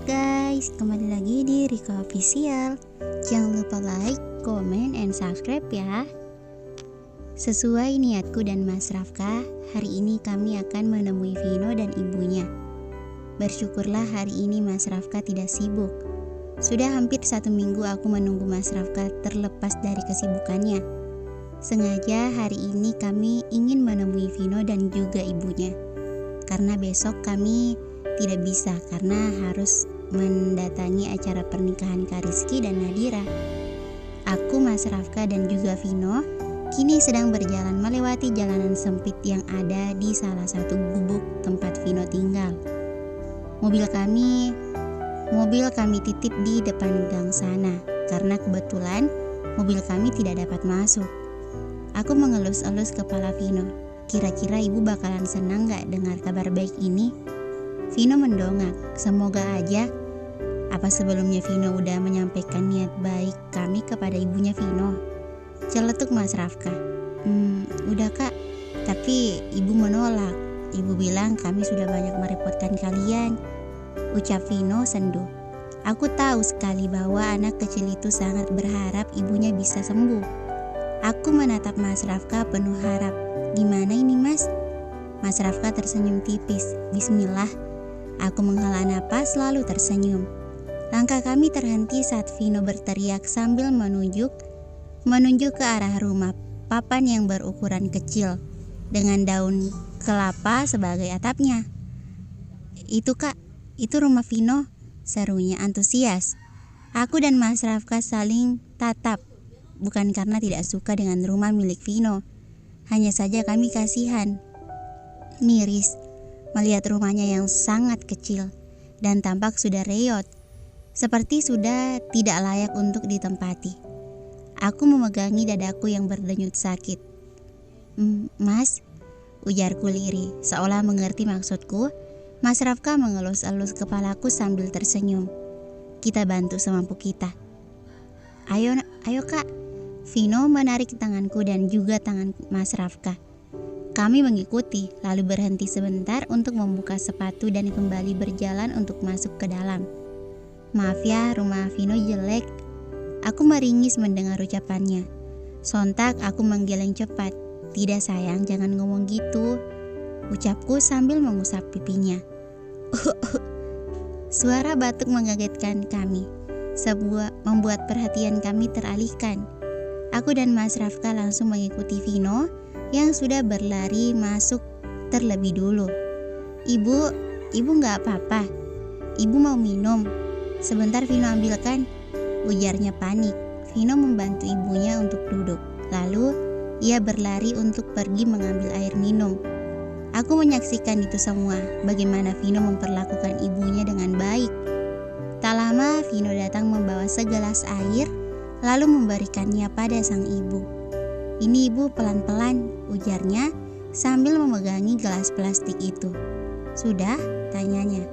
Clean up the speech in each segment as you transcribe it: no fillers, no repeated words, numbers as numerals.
guys, kembali lagi di Rika Official. Jangan lupa like, comment, and subscribe ya. Sesuai niatku dan Mas Rafka, hari ini kami akan menemui Vino dan ibunya. Bersyukurlah hari ini Mas Rafka tidak sibuk. Sudah hampir 1 minggu aku menunggu Mas Rafka terlepas dari kesibukannya. Sengaja hari ini kami ingin menemui Vino dan juga ibunya. Karena besok kami tidak bisa karena harus mendatangi acara pernikahan Kak Rizky dan Nadira. Aku, Mas Rafka dan juga Vino kini sedang berjalan melewati jalanan sempit yang ada di salah satu gubuk tempat Vino tinggal. Mobil kami titip di depan gang sana karena kebetulan mobil kami tidak dapat masuk. Aku mengelus-elus kepala Vino. Kira-kira ibu bakalan senang gak dengar kabar baik ini? Vino mendongak. Semoga aja. Apa sebelumnya Vino udah menyampaikan niat baik kami kepada ibunya Vino? Celetuk Mas Rafka. Udah kak, tapi ibu menolak. Ibu bilang kami sudah banyak merepotkan kalian, ucap Vino sendu. Aku tahu sekali bahwa anak kecil itu sangat berharap ibunya bisa sembuh. Aku menatap Mas Rafka penuh harap. Gimana ini mas? Mas Rafka tersenyum tipis. Bismillah. Aku menghela napas lalu tersenyum. Langkah kami terhenti saat Vino berteriak sambil menunjuk ke arah rumah papan yang berukuran kecil dengan daun kelapa sebagai atapnya. Itu kak, itu rumah Vino, serunya antusias. Aku dan Mas Rafka saling tatap, bukan karena tidak suka dengan rumah milik Vino. Hanya saja kami kasihan, miris, melihat rumahnya yang sangat kecil dan tampak sudah reot, seperti sudah tidak layak untuk ditempati. Aku memegangi dadaku yang berdenyut sakit. Mas, ujarku lirih, seolah mengerti maksudku. Mas Rafka mengelus-elus kepalaku sambil tersenyum. Kita bantu semampu kita. Ayo kak. Vino menarik tanganku dan juga tangan Mas Rafka. Kami mengikuti, lalu berhenti sebentar untuk membuka sepatu dan kembali berjalan untuk masuk ke dalam. Maaf ya, rumah Vino jelek. Aku meringis mendengar ucapannya. Sontak aku menggeleng cepat. Tidak sayang, jangan ngomong gitu, ucapku sambil mengusap pipinya. Suara batuk mengagetkan kami. Membuat perhatian kami teralihkan. Aku dan Mas Rafka langsung mengikuti Vino yang sudah berlari masuk terlebih dulu. Ibu gak apa-apa? Ibu mau minum? Sebentar Vino ambilkan, ujarnya panik. Vino membantu ibunya untuk duduk. Lalu ia berlari untuk pergi mengambil air minum. Aku menyaksikan itu semua, bagaimana Vino memperlakukan ibunya dengan baik. Tak lama Vino datang membawa segelas air lalu memberikannya pada sang ibu. Ini ibu, pelan-pelan, ujarnya sambil memegangi gelas plastik itu. Sudah? Tanyanya.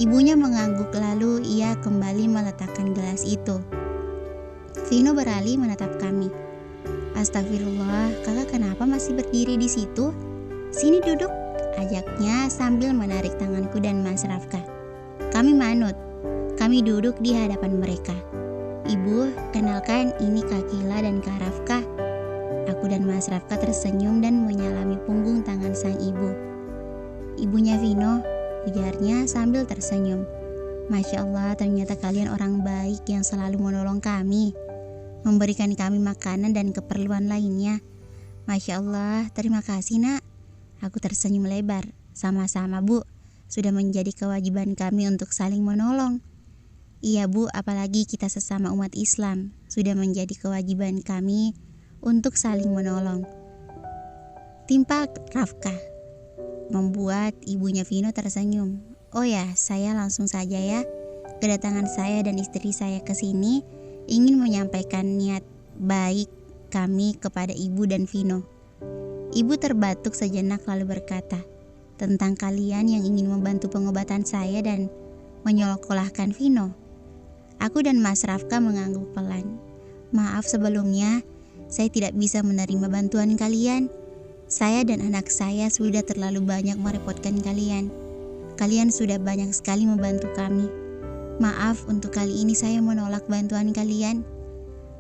Ibunya mengangguk lalu ia kembali meletakkan gelas itu. Vino beralih menatap kami. Astagfirullah, kakak kenapa masih berdiri di situ? Sini duduk, ajaknya sambil menarik tanganku dan Mas Rafka. Kami manut. Kami duduk di hadapan mereka. Ibu, kenalkan ini Kak Kila dan Kak Rafka. Aku dan Mas Rafka tersenyum dan menyalami punggung tangan sang ibu. Ibunya Vino, ujarnya sambil tersenyum. Masya Allah, ternyata kalian orang baik yang selalu menolong kami, memberikan kami makanan dan keperluan lainnya. Masya Allah, terima kasih nak. Aku tersenyum lebar. Sama-sama bu, sudah menjadi kewajiban kami untuk saling menolong. Iya bu, apalagi kita sesama umat Islam, sudah menjadi kewajiban kami untuk saling menolong, timpa Rafka. Membuat ibunya Vino tersenyum. Oh ya, saya langsung saja ya. Kedatangan saya dan istri saya ke sini ingin menyampaikan niat baik kami kepada ibu dan Vino. Ibu terbatuk sejenak lalu berkata, tentang kalian yang ingin membantu pengobatan saya dan menyekolahkan Vino. Aku dan Mas Rafka mengangguk pelan. Maaf sebelumnya, saya tidak bisa menerima bantuan kalian. Saya dan anak saya sudah terlalu banyak merepotkan kalian. Kalian sudah banyak sekali membantu kami. Maaf, untuk kali ini saya menolak bantuan kalian.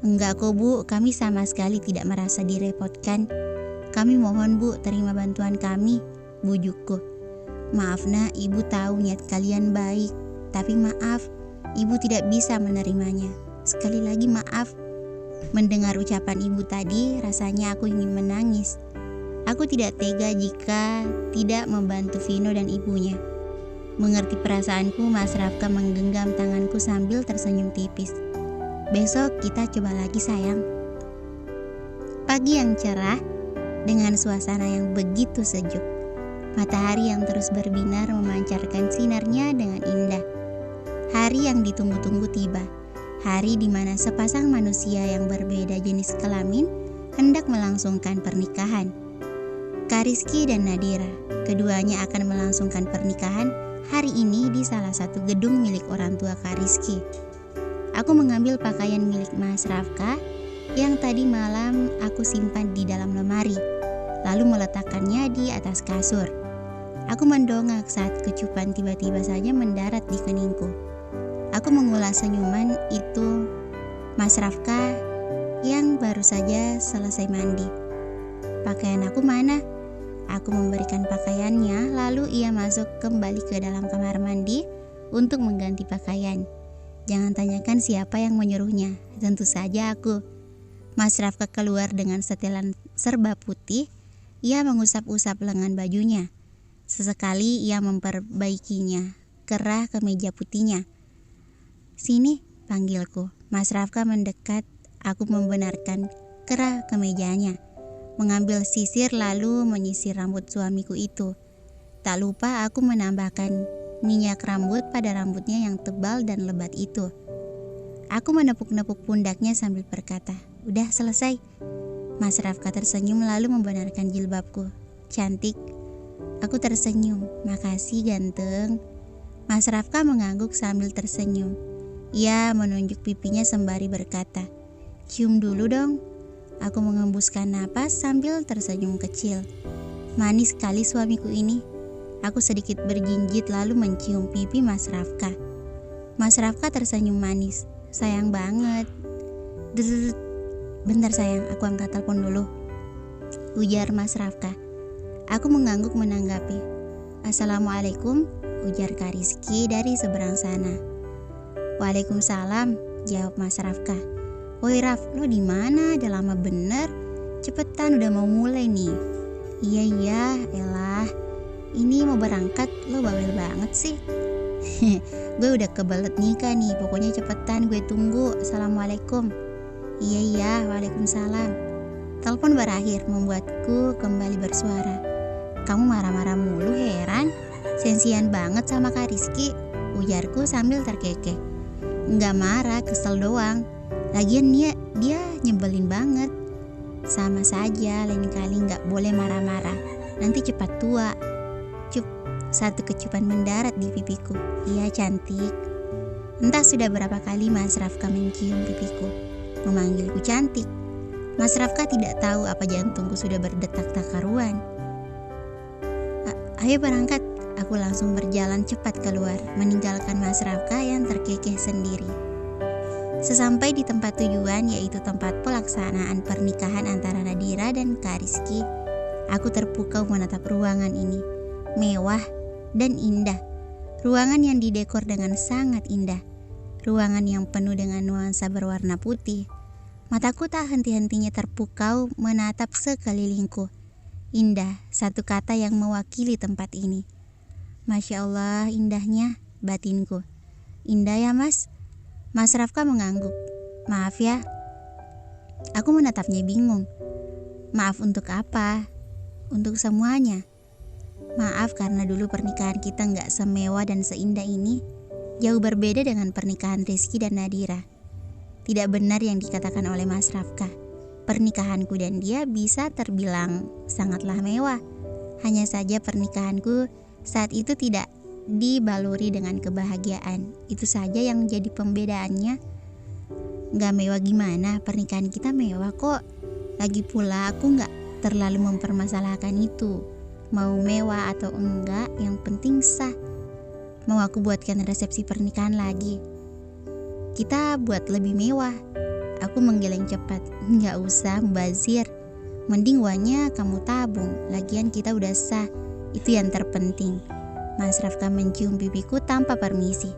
Enggak kok Bu, kami sama sekali tidak merasa direpotkan. Kami mohon Bu, terima bantuan kami, bujukku. Maaf nak, ibu tahu niat kalian baik, tapi maaf, ibu tidak bisa menerimanya. Sekali lagi maaf. Mendengar ucapan ibu tadi, rasanya aku ingin menangis. Aku tidak tega jika tidak membantu Vino dan ibunya. Mengerti perasaanku, Mas Rafka menggenggam tanganku sambil tersenyum tipis. Besok kita coba lagi sayang. Pagi yang cerah dengan suasana yang begitu sejuk. Matahari yang terus berbinar memancarkan sinarnya dengan indah. Hari yang ditunggu-tunggu tiba. Hari di mana sepasang manusia yang berbeda jenis kelamin hendak melangsungkan pernikahan. Kariski dan Nadira, keduanya akan melangsungkan pernikahan hari ini di salah satu gedung milik orang tua Kariski. Aku mengambil pakaian milik Mas Rafka yang tadi malam aku simpan di dalam lemari, lalu meletakkannya di atas kasur. Aku mendongak saat kecupan tiba-tiba saja mendarat di keningku. Aku mengulas senyuman itu Mas Rafka yang baru saja selesai mandi. Pakaian aku mana? Aku memberikan pakaiannya, lalu ia masuk kembali ke dalam kamar mandi untuk mengganti pakaian. Jangan tanyakan siapa yang menyuruhnya, tentu saja aku. Mas Rafka keluar dengan setelan serba putih. Ia mengusap-usap lengan bajunya. Sesekali ia memperbaikinya, kerah kemeja putihnya. Sini, panggilku. Mas Rafka mendekat, aku membenarkan kerah kemejanya. Mengambil sisir lalu menyisir rambut suamiku itu. Tak lupa aku menambahkan minyak rambut pada rambutnya yang tebal dan lebat itu. Aku menepuk-nepuk pundaknya sambil berkata, "Udah selesai." Mas Rafka tersenyum lalu membenarkan jilbabku. "Cantik." Aku tersenyum. "Makasih ganteng." Mas Rafka mengangguk sambil tersenyum. Ia menunjuk pipinya sembari berkata, "Cium dulu dong." Aku mengembuskan napas sambil tersenyum kecil. Manis sekali suamiku ini. Aku sedikit berjinjit lalu mencium pipi Mas Rafka. Mas Rafka tersenyum manis. "Sayang banget." "Bentar sayang, aku angkat telepon dulu," ujar Mas Rafka. Aku mengangguk menanggapi. "Assalamualaikum," ujar Kariski dari seberang sana. "Waalaikumsalam," jawab Mas Rafka. "Woi Raf, lo di mana? Udah lama bener. Cepetan, udah mau mulai nih." Iya, elah. Ini mau berangkat, lo bawel banget sih." "Gue udah kebelet nikah nih, pokoknya cepetan, gue tunggu. Assalamualaikum." Iya, waalaikumsalam." Telepon berakhir membuatku kembali bersuara. "Kamu marah-marah mulu, heran. Sensian banget sama Kariski," ujarku sambil terkekeh. "Nggak marah, kesel doang. Lagian dia nyebelin banget." "Sama saja, lain kali nggak boleh marah-marah. Nanti cepat tua." Cup, satu kecupan mendarat di pipiku. "Iya cantik." Entah sudah berapa kali Mas Rafka mencium pipiku, memanggilku cantik. Mas Rafka tidak tahu apa jantungku sudah berdetak tak karuan. "Ayo berangkat." Aku langsung berjalan cepat keluar, meninggalkan Mas Rafka yang terkekeh sendiri. Sesampai di tempat tujuan, yaitu tempat pelaksanaan pernikahan antara Nadira dan Kariski, aku terpukau menatap ruangan ini. Mewah dan indah. Ruangan yang didekor dengan sangat indah. Ruangan yang penuh dengan nuansa berwarna putih. Mataku tak henti-hentinya terpukau menatap sekelilingku. Indah, satu kata yang mewakili tempat ini. Masya Allah, indahnya, batinku. "Indah ya Mas?" Mas Rafka mengangguk. "Maaf ya." Aku menatapnya bingung. "Maaf untuk apa?" "Untuk semuanya. Maaf karena dulu pernikahan kita gak semewah dan seindah ini. Jauh berbeda dengan pernikahan Rizky dan Nadira." Tidak benar yang dikatakan oleh Mas Rafka. Pernikahanku dan dia bisa terbilang sangatlah mewah. Hanya saja pernikahanku saat itu tidak dibaluri dengan kebahagiaan. Itu saja yang jadi pembedaannya. Gak mewah gimana, pernikahan kita mewah kok. Lagi pula aku gak terlalu mempermasalahkan itu. Mau mewah atau enggak, yang penting sah. Mau aku buatkan resepsi pernikahan lagi? Kita buat lebih mewah. Aku menggeleng cepat. Nggak usah mubazir. Mending uangnya kamu tabung. Lagian kita udah sah. Itu yang terpenting. Mas Rafka mencium pipiku tanpa permisi.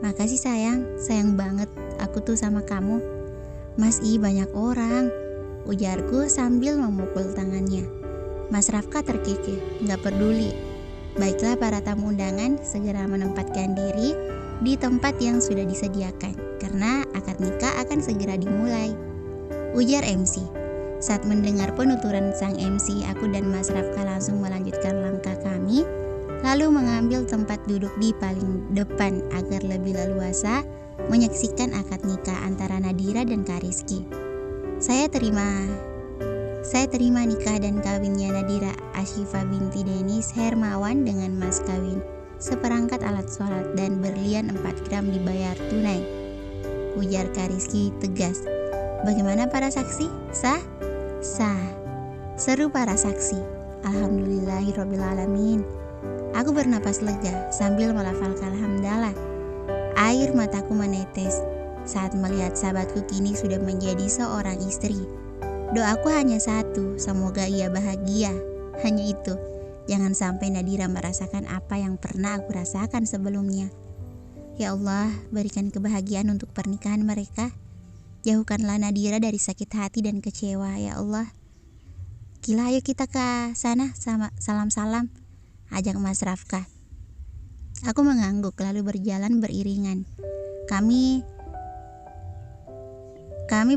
Makasih sayang banget aku tuh sama kamu. Mas banyak orang, ujarku sambil memukul tangannya. Mas Rafka terkikih, gak peduli. Baiklah para tamu undangan segera menempatkan diri di tempat yang sudah disediakan, karena akad nikah akan segera dimulai, ujar MC. Saat mendengar penuturan sang MC, aku dan Mas Rafka langsung melanjutkan langkah kami, lalu mengambil tempat duduk di paling depan agar lebih leluasa menyaksikan akad nikah antara Nadira dan Kak Rizky. Saya terima nikah dan kawinnya Nadira Ashifa binti Denis Hermawan dengan mas kawin seperangkat alat sholat dan berlian 4 gram dibayar tunai, ujar Kak Rizky tegas. Bagaimana para saksi? Sah? Sah, seru para saksi. Alhamdulillahirrabbilalamin. Aku bernapas lega sambil melafalkan hamdalah. Air mataku menetes saat melihat sahabatku kini sudah menjadi seorang istri. Doaku hanya satu, semoga ia bahagia. Hanya itu, jangan sampai Nadira merasakan apa yang pernah aku rasakan sebelumnya. Ya Allah, berikan kebahagiaan untuk pernikahan mereka. Jauhkanlah Nadira dari sakit hati dan kecewa, ya Allah. Gila, ayo kita ke sana sama salam-salam, ajak Mas Rafka. Aku mengangguk lalu berjalan beriringan. Kami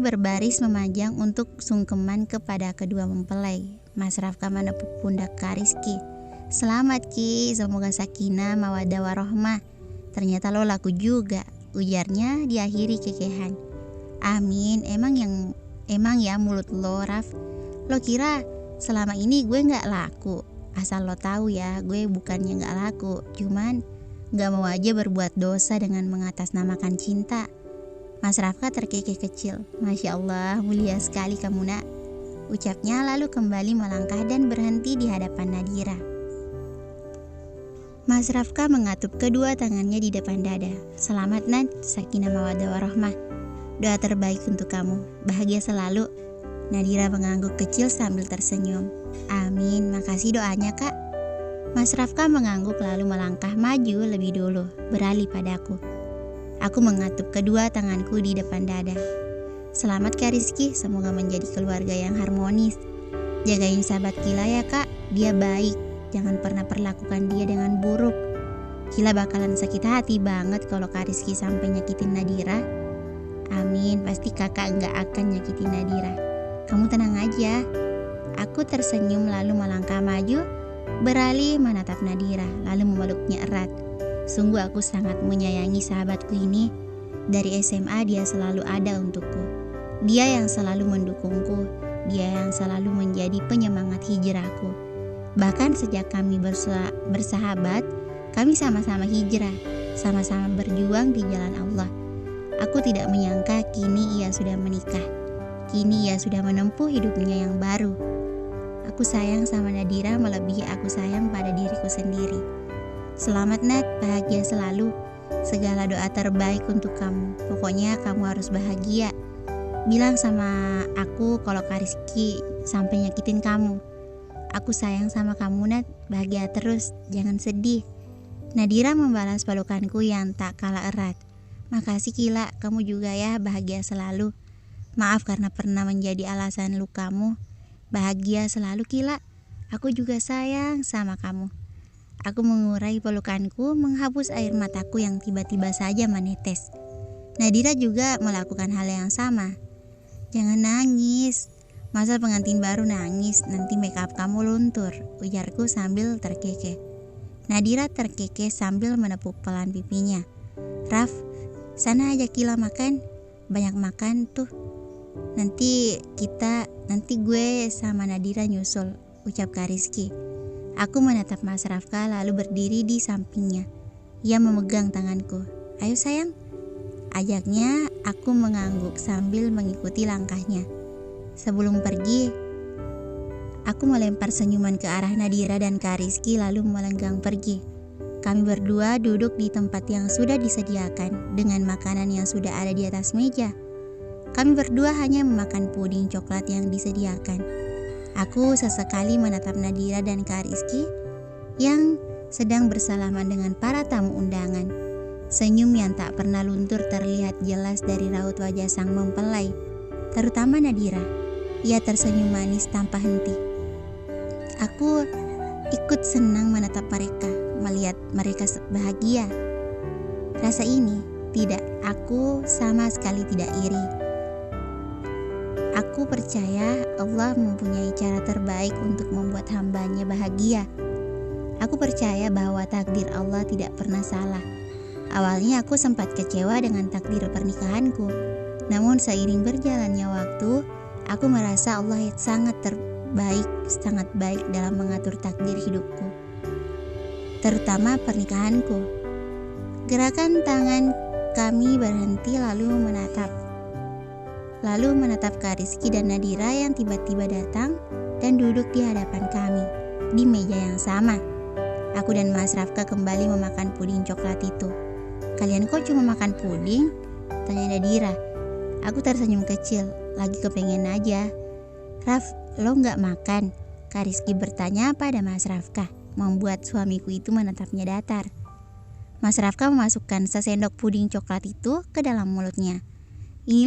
berbaris memanjang untuk sungkeman kepada kedua mempelai. Mas Rafka menepuk pundak Kak Rizky. Selamat Ki, semoga sakinah mawaddah warohmah. Ternyata lo laku juga, ujarnya diakhiri kekehan. Amin, emang ya mulut lo Raf. Lo kira selama ini gue gak laku? Asal lo tahu ya, gue bukannya gak laku, cuman gak mau aja berbuat dosa dengan mengatasnamakan cinta. Mas Rafka terkekeh kecil. Masya Allah, mulia sekali kamu nak, ucapnya lalu kembali melangkah dan berhenti di hadapan Nadira. Mas Rafka mengatup kedua tangannya di depan dada. Selamat Nad, sakinah mawaddah warohmah. Doa terbaik untuk kamu, bahagia selalu. Nadira mengangguk kecil sambil tersenyum. Amin, makasih doanya Kak. Mas Rafka mengangguk lalu melangkah maju lebih dulu, beralih padaku. Aku mengatup kedua tanganku di depan dada. Selamat Kak Rizky, semoga menjadi keluarga yang harmonis. Jagain sahabat Kila ya Kak, dia baik. Jangan pernah perlakukan dia dengan buruk. Kila bakalan sakit hati banget kalau Kak Rizky sampai nyakitin Nadira. Amin, pasti kakak nggak akan nyakitin Nadira. Kamu tenang aja. Aku tersenyum lalu melangkah maju, beralih menatap Nadira, lalu memeluknya erat. Sungguh aku sangat menyayangi sahabatku ini. Dari SMA dia selalu ada untukku. Dia yang selalu mendukungku. Dia yang selalu menjadi penyemangat hijrahku. Bahkan sejak kami bersahabat, kami sama-sama hijrah, sama-sama berjuang di jalan Allah. Aku tidak menyangka kini ia sudah menikah. Kini ia sudah menempuh hidupnya yang baru. Aku sayang sama Nadira melebihi aku sayang pada diriku sendiri. Selamat Nat, bahagia selalu. Segala doa terbaik untuk kamu. Pokoknya kamu harus bahagia. Bilang sama aku kalau Kak Rizky sampai nyakitin kamu. Aku sayang sama kamu Nat, bahagia terus, jangan sedih. Nadira membalas pelukanku yang tak kalah erat. Makasih Kila, kamu juga ya, bahagia selalu. Maaf karena pernah menjadi alasan lukamu. Bahagia selalu Kila. Aku juga sayang sama kamu. Aku mengurai pelukanku, menghapus air mataku yang tiba-tiba saja menetes. Nadira juga melakukan hal yang sama. Jangan nangis. Masa pengantin baru nangis, nanti make up kamu luntur, ujarku sambil terkekeh. Nadira terkekeh sambil menepuk pelan pipinya. Raf, sana aja Kila makan. Banyak makan tuh. Nanti gue sama Nadira nyusul, ucap Kak Rizky. Aku menatap Mas Rafka lalu berdiri di sampingnya. Ia memegang tanganku. Ayo sayang, ajaknya. Aku mengangguk sambil mengikuti langkahnya. Sebelum pergi, aku melempar senyuman ke arah Nadira dan Kak Rizky lalu melenggang pergi. Kami berdua duduk di tempat yang sudah disediakan dengan makanan yang sudah ada di atas meja. Kami berdua hanya memakan puding coklat yang disediakan. Aku sesekali menatap Nadira dan Kak Rizky yang sedang bersalaman dengan para tamu undangan. Senyum yang tak pernah luntur terlihat jelas dari raut wajah sang mempelai, terutama Nadira. Ia tersenyum manis tanpa henti. Aku ikut senang menatap mereka, melihat mereka bahagia. Rasa ini aku sama sekali tidak iri. Aku percaya Allah mempunyai cara terbaik untuk membuat hambanya bahagia. Aku percaya bahwa takdir Allah tidak pernah salah. Awalnya aku sempat kecewa dengan takdir pernikahanku. Namun seiring berjalannya waktu, aku merasa Allah sangat baik dalam mengatur takdir hidupku. Terutama pernikahanku. Gerakan tangan kami berhenti lalu menatap Kak Rizky dan Nadira yang tiba-tiba datang dan duduk di hadapan kami di meja yang sama. Aku dan Mas Rafka kembali memakan puding coklat itu. "Kalian kok cuma makan puding?" tanya Nadira. Aku tersenyum kecil, lagi kepengen aja. "Raf, lo gak makan?" Kak Rizky bertanya pada Mas Rafka, membuat suamiku itu menatapnya datar. Mas Rafka memasukkan sesendok puding coklat itu ke dalam mulutnya. Ini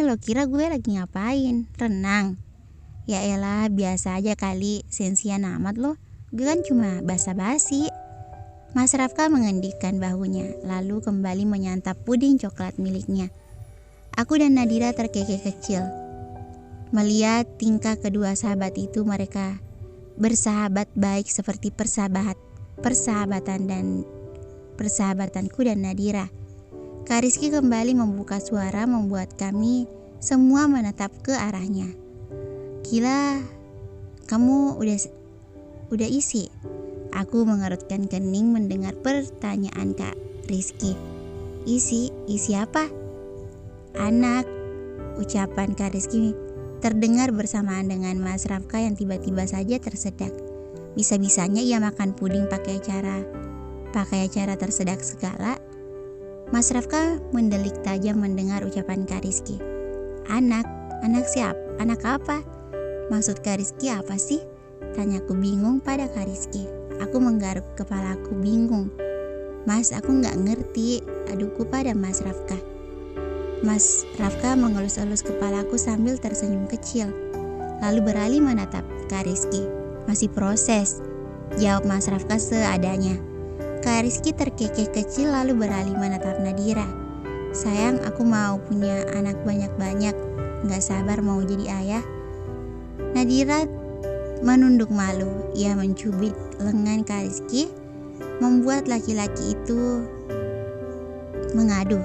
lo kira gue lagi ngapain? Renang? Ya elah, biasa aja kali, sensian amat lo. Gue kan cuma basa-basi. Mas Rafka mengendikkan bahunya, lalu kembali menyantap puding coklat miliknya. Aku dan Nadira terkekeh kecil. Melihat tingkah kedua sahabat itu, mereka bersahabat baik seperti persahabatanku dan Nadira. Kak Rizky kembali membuka suara membuat kami semua menatap ke arahnya. "Gila, kamu udah isi?" Aku mengerutkan kening mendengar pertanyaan Kak Rizky. Isi apa?" "Anak," ucapan Kak Rizky terdengar bersamaan dengan Mas Rafka yang tiba-tiba saja tersedak. Bisa-bisanya ia makan puding pakai acara tersedak segala. Mas Rafka mendelik tajam mendengar ucapan Kak Rizky. Anak siapa? Anak apa? Maksud Kak Rizky apa sih?" tanyaku bingung pada Kak Rizky. Aku menggaruk kepalaku bingung. "Mas, aku gak ngerti," aduku pada Mas Rafka. Mas Rafka mengelus-elus kepalaku sambil tersenyum kecil, lalu beralih menatap Kak Rizky. "Masih proses," jawab Mas Rafka seadanya. Kak Rizky terkekeh kecil lalu beralih menatap Nadira. "Sayang, aku mau punya anak banyak-banyak, gak sabar mau jadi ayah." Nadira menunduk malu. Ia mencubit lengan Kak Rizky, membuat laki-laki itu mengadu.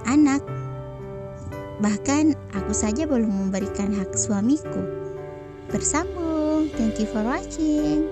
"Anak? Bahkan aku saja belum memberikan hak suamiku." Bersambung. Thank you for watching.